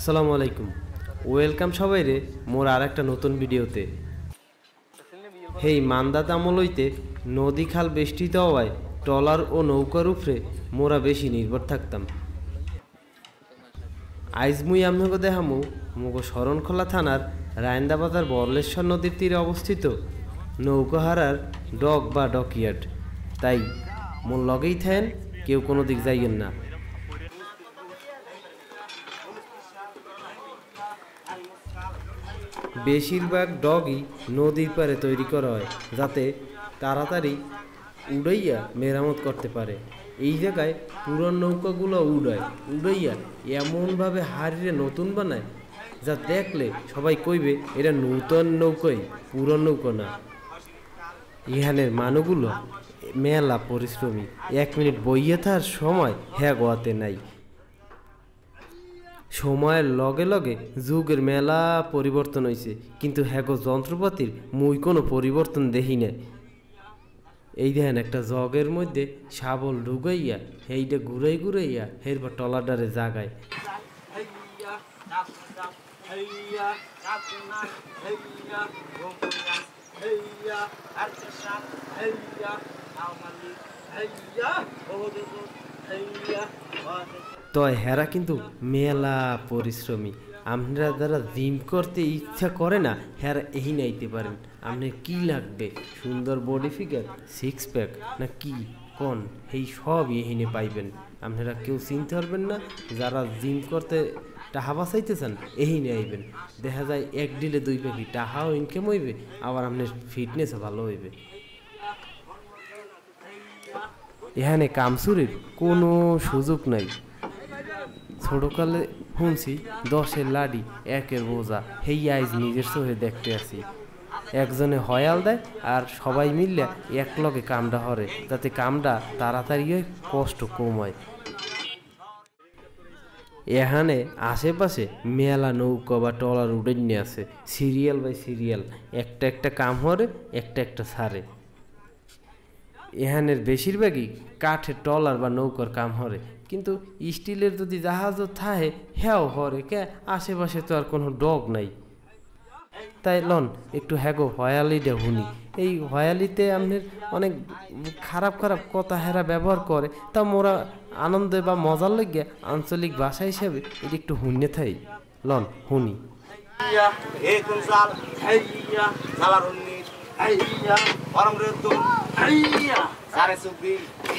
আসসালামু আলাইকুম। ওয়েলকাম সবাই রে মোর আর একটা নতুন ভিডিওতে। হেই মান্দাত আমল হইতে নদী খাল বেষ্টিত হওয়ায় ট্রলার ও নৌকার উপরে মোরা বেশি নির্ভর থাকতাম। আইজ মুই আমনগো দেখামু মগো শরণখোলা থানার রায়ন্দাবাজার বরলেশ্বর নদীর তীরে অবস্থিত নৌকাহারার ডক বা ডকইয়ার্ড। তাই মোর লগেই থাকেন, কেউ কোনো দিক যাইয়েন না। বেশিরভাগ ডগই নদীর পাড়ে তৈরি করা হয় যাতে তাড়াতাড়ি উড়াইয়া মেরামত করতে পারে। এই জায়গায় পুরনো নৌকাগুলো উড়াইয়া এমনভাবে হারিয়ে নতুন বানায় যা দেখলে সবাই কইবে এটা নূতন নৌকাই, পুরনো নৌকা না। ইহানের মানুষগুলো মেলা পরিশ্রমী, 1 মিনিট বইয়ে থাকার সময় হ্যাঁ গোয়াতে নাই। সময়ের লগে লগে যুগের মেলা পরিবর্তন হয়েছে, কিন্তু হ্যাগো যন্ত্রপাতির মুই কোনো পরিবর্তন দেখি না। এই দেখেন একটা জগের মধ্যে শাবল ঢুকাইয়া সেইটা ঘুরাইয়া এরপর টলাডারে জাগায়। তো হেরা কিন্তু মেলা পরিশ্রমী। আপনারা যারা জিম করতে ইচ্ছা করে না হেরা এই নাইতে পারেন। আপনার কি লাগবে, সুন্দর বডি ফিগার, 6 প্যাক না কি কোন, এই সব এহিনে পাইবেন। আপনারা কেউ চিনতে পারবেন না। যারা জিম করতে টাহা বাঁচাইতে চান এহিনে আইবেন। দেখা যায় 1 ডিলে 2 প্যাকি টাহাও ইনকাম হইবে, আবার আপনার ফিটনেসও ভালো হইবে। এখানে কামচুরির কোনো সুযোগ নাই। ছোটকালে শুনছি 10-এর লাডি 1-এর বোঝা, হেই আইজ নিজের চোখে দেখতে আসি। একজনে হয়াল দেয় আর সবাই মিললে এক লগে কামটা হরে, যাতে কামটা তাড়াতাড়ি কষ্ট কম হয়। এখানে আশেপাশে মেলা নৌকা বা ট্রলার উড়ে নিয়ে আছে, সিরিয়াল বাই সিরিয়াল, একটা কাম হরে একটা ছাড়ে। এখানের বেশিরভাগই কাঠের ট্রলার বা নৌকার কাম হরে, কিন্তু স্টিলের যদি জাহাজও থাকে হ্যাও হরে কে, আশেপাশে তো আর কোনো ডগ নাই। তাই লন একটু হ্যাগো হয়ালিটা শুনি। এই হয়ালিতে আপনার অনেক খারাপ কথা হেরা ব্যবহার করে, তা মোরা আনন্দে বা মজার লেগে আঞ্চলিক ভাষা হিসেবে এটা একটু শুনে থাই। লন শুনি। Sare subi,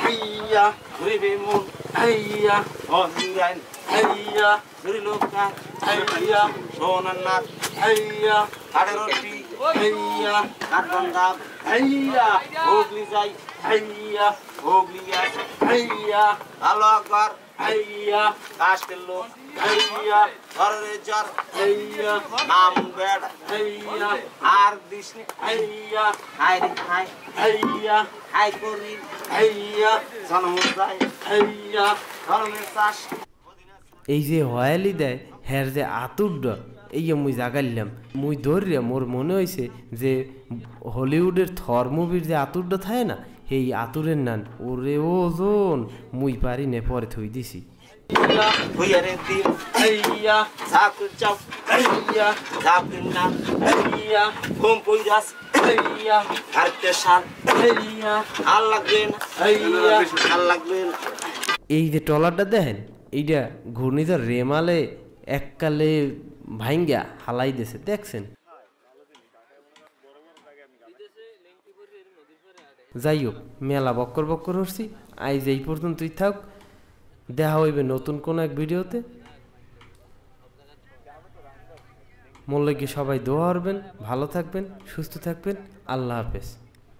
ayya, guri bemun, ayya, oh hirain, ayya, guri lokka, ayya, sonannat, ayya, kade roti, ayya, katbandab, ayya, hogli jai, ayya, hogli gas, ayya, Allahu Akbar, ayya, kastello, ayya, garre jar, ayya, naam bed, ayya, ar disni, ayya, hai hai, ayya. এই যে হয়ালি দেয় হ্যার যে আতুরটা, এই মুই জাগাইলাম, মুই ধরিয়া মোর মনে হয়েছে যে হলিউডের থর মুভির যে আতুরটা থাকে না, এই আতুরের নান ওরে ওজন মুই পারি নে, পরে থই দিছি। এই যে ট্রলারটা দেখেন, এইটা ঘূর্ণিঝড় রেমালে এককালে ভাঙ্গা হালাই দিয়েছে, দেখছেন? যাই হোক, মেলা বক্কর হচ্ছি, আইজ এই পর্যন্তই থাক। দেখা হইবে নতুন কোন এক ভিডিওতে। মোর লাগি সবাই দোয়া করবেন, ভালো থাকবেন, সুস্থ থাকবেন। আল্লাহ হাফেজ।